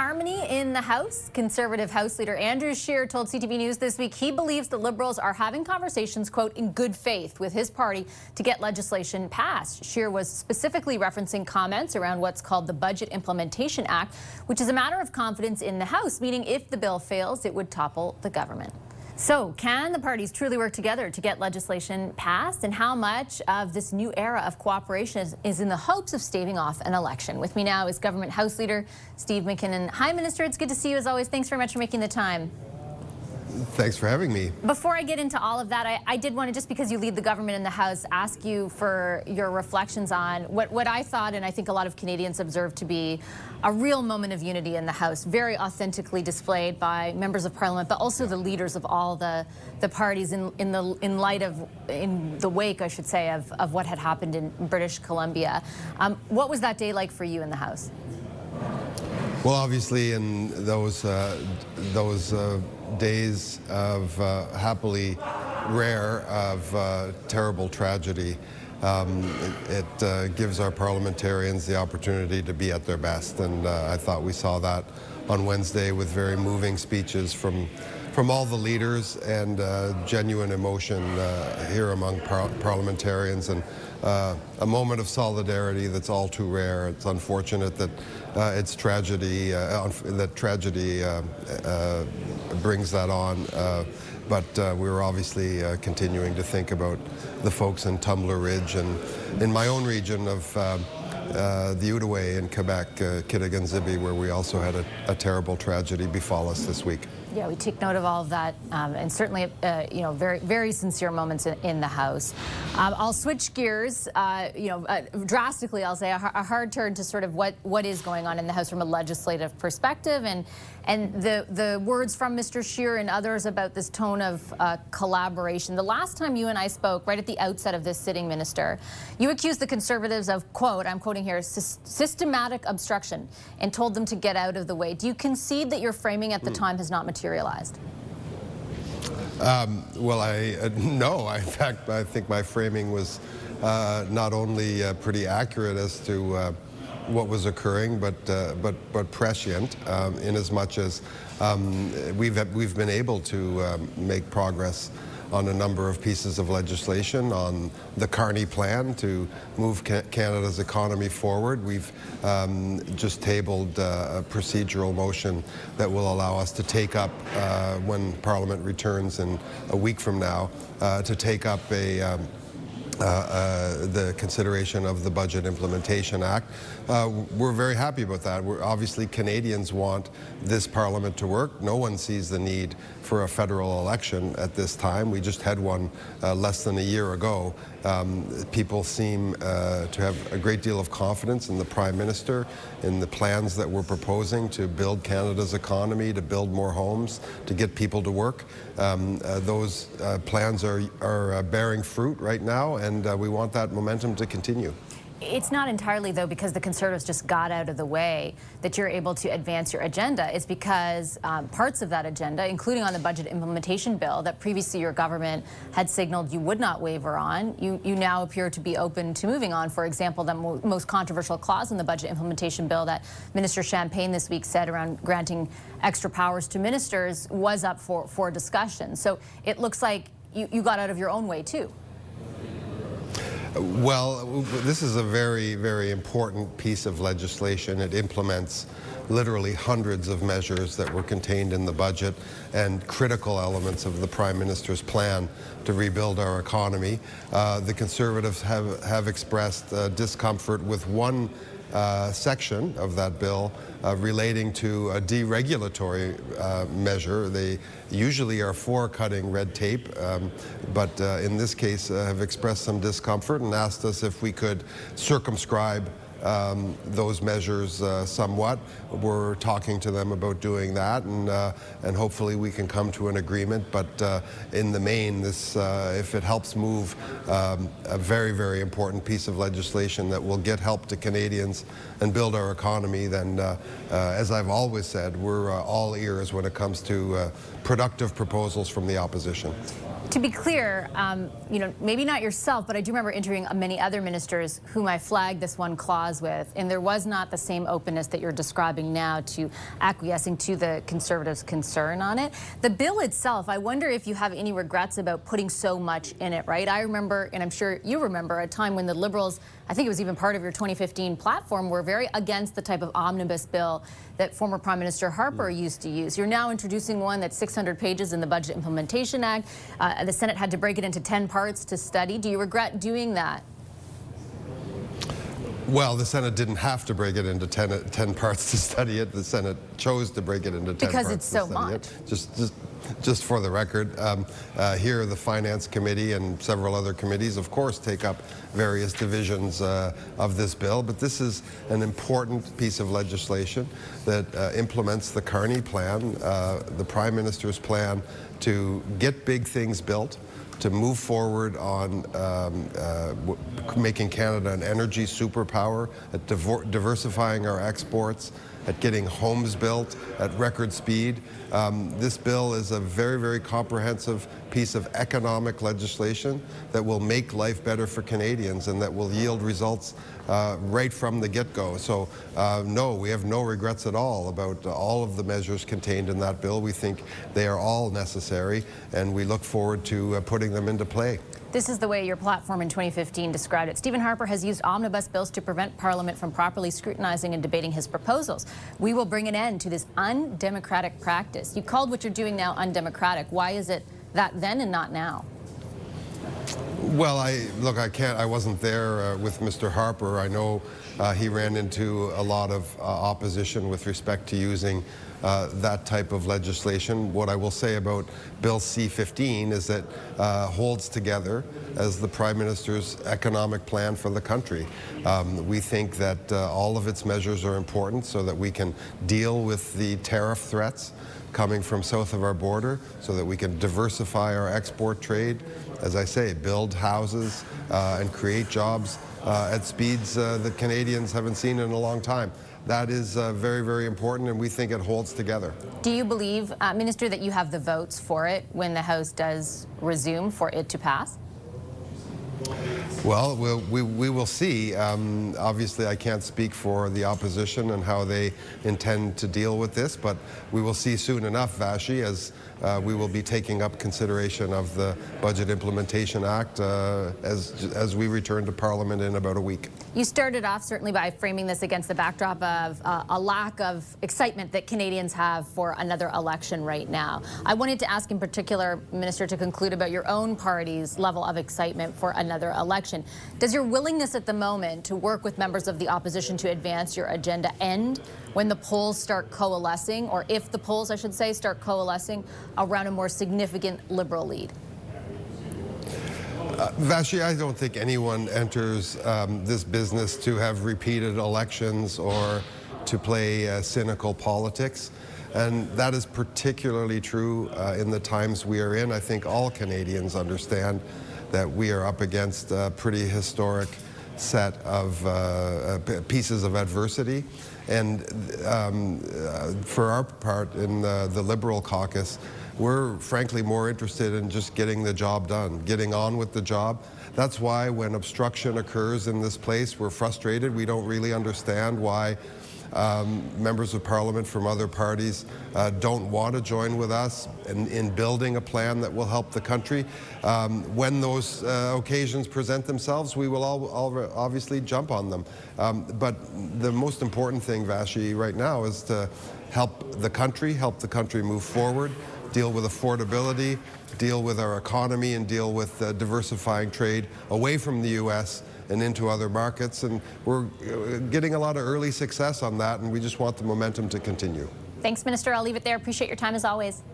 harmony in the House. Conservative House Leader Andrew Scheer told CTV News this week he believes the Liberals are having conversations, quote, in good faith with his party to get legislation passed. Scheer was specifically referencing comments around what's called the Budget Implementation Act, which is a matter of confidence in the House, meaning if the bill fails, it would topple the government. So, can the parties truly work together to get legislation passed? And how much of this new era of cooperation is in the hopes of staving off an election? With me now is Government House Leader Steve MacKinnon. Hi, Minister. It's good to see you as always. Thanks very much for making the time. Thanks for having me. Before I get into all of that, I did want to, just because you lead the government in the House, ask you for your reflections on what I thought, and I think a lot of Canadians observed to be a real moment of unity in the House, very authentically displayed by members of Parliament, but also the leaders of all the parties in the wake, I should say, of what had happened in British Columbia. What was that day like for you in the House? Well, obviously, in those days of happily rare of terrible tragedy, it gives our parliamentarians the opportunity to be at their best, and I thought we saw that on Wednesday with very moving speeches from all the leaders and genuine emotion here among parliamentarians, and a moment of solidarity that's all too rare. It's unfortunate that it's tragedy, that tragedy brings that on, but we were obviously continuing to think about the folks in Tumbler Ridge and in my own region of the Outaouais in Quebec, Kittaganzibi, where we also had a terrible tragedy befall us this week. Yeah, we take note of all of that, and certainly, very, very sincere moments in the House. I'll switch gears, drastically. I'll say a hard turn to sort of what is going on in the House from a legislative perspective, and the words from Mr. Scheer and others about this tone of collaboration. The last time you and I spoke, right at the outset of this sitting, Minister, you accused the Conservatives of, quote, I'm quoting here, systematic obstruction, and told them to get out of the way. Do you concede that your framing at the time has not materialized? Well, no. In fact, I think my framing was not only pretty accurate as to what was occurring, but prescient, in as much as we've been able to make progress on a number of pieces of legislation, on the Carney plan to move Canada's economy forward. We've just tabled a procedural motion that will allow us to take up, when Parliament returns in a week from now, to take up the consideration of the Budget Implementation Act. We're very happy about that. Obviously, Canadians want this Parliament to work. No one sees the need for a federal election at this time. We just had one less than a year ago. People seem to have a great deal of confidence in the Prime Minister, in the plans that we're proposing to build Canada's economy, to build more homes, to get people to work. Those plans are bearing fruit right now, and we want that momentum to continue. It's not entirely, though, because the Conservatives just got out of the way that you're able to advance your agenda. It's because parts of that agenda, including on the budget implementation bill that previously your government had signaled you would not waver on, you now appear to be open to moving on. For example, the most controversial clause in the budget implementation bill that Minister Champagne this week said around granting extra powers to ministers was up for discussion. So it looks like you got out of your own way, too. Well, this is a very, very important piece of legislation. It implements literally hundreds of measures that were contained in the budget and critical elements of the Prime Minister's plan to rebuild our economy. The Conservatives have expressed discomfort with one section of that bill relating to a deregulatory measure. They usually are for cutting red tape, but in this case have expressed some discomfort and asked us if we could circumscribe those measures somewhat. We're talking to them about doing that, and hopefully we can come to an agreement. But in the main, this, if it helps move a very, very important piece of legislation that will get help to Canadians and build our economy, then as I've always said, we're all ears when it comes to productive proposals from the opposition. To be clear, maybe not yourself, but I do remember interviewing many other ministers whom I flagged this one clause pause with, and there was not the same openness that you're describing now to acquiescing to the Conservatives' concern on it. The bill itself, I wonder if you have any regrets about putting so much in it, right? I remember, and I'm sure you remember, a time when the Liberals, I think it was even part of your 2015 platform, were very against the type of omnibus bill that former Prime Minister Harper used to use. You're now introducing one that's 600 pages in the Budget Implementation Act. The Senate had to break it into 10 parts to study. Do you regret doing that? Well, the Senate didn't have to break it into 10 parts to study it. The Senate chose to break it into 10 because parts it's so to study much. it. Just for the record, here the Finance Committee and several other committees, of course, take up various divisions of this bill, but this is an important piece of legislation that implements the Carney Plan, the Prime Minister's plan to get big things built, to move forward on making Canada an energy superpower, at diversifying our exports, at getting homes built at record speed. This bill is a very, very comprehensive piece of economic legislation that will make life better for Canadians and that will yield results right from the get-go. So no, we have no regrets at all about all of the measures contained in that bill. We think they are all necessary, and we look forward to putting them into play. This is the way your platform in 2015 described it. Stephen Harper has used omnibus bills to prevent Parliament from properly scrutinizing and debating his proposals. We will bring an end to this undemocratic practice. You called what you're doing now undemocratic. Why is it that then and not now? Well, I wasn't there with Mr. Harper. I know he ran into a lot of opposition with respect to using that type of legislation. What I will say about Bill C-15 is that holds together as the Prime Minister's economic plan for the country. We think that all of its measures are important so that we can deal with the tariff threats coming from south of our border, so that we can diversify our export trade, as I say, build houses and create jobs at speeds that Canadians haven't seen in a long time. That is very, very important, and we think it holds together. Do you believe, Minister, that you have the votes for it when the House does resume for it to pass? Well, we will see. Obviously, I can't speak for the opposition and how they intend to deal with this, but we will see soon enough, Vashi, as we will be taking up consideration of the Budget Implementation Act as we return to Parliament in about a week. You started off certainly by framing this against the backdrop of a lack of excitement that Canadians have for another election right now. I wanted to ask in particular, Minister, to conclude about your own party's level of excitement for another election. Does your willingness at the moment to work with members of the opposition to advance your agenda end when the polls start coalescing, or if the polls, I should say, start coalescing around a more significant Liberal lead? Vashi, I don't think anyone enters this business to have repeated elections or to play cynical politics. And that is particularly true in the times we are in. I think all Canadians understand that we are up against a pretty historic set of pieces of adversity. And for our part in the Liberal caucus, we're frankly more interested in just getting the job done, getting on with the job. That's why when obstruction occurs in this place, we're frustrated. We don't really understand why members of Parliament from other parties don't want to join with us in building a plan that will help the country. When those occasions present themselves, we will all obviously jump on them. But the most important thing, Vashi, right now is to help the country move forward, deal with affordability, deal with our economy, and deal with diversifying trade away from the U.S. and into other markets. And we're getting a lot of early success on that, and we just want the momentum to continue. Thanks, Minister. I'll leave it there. Appreciate your time as always.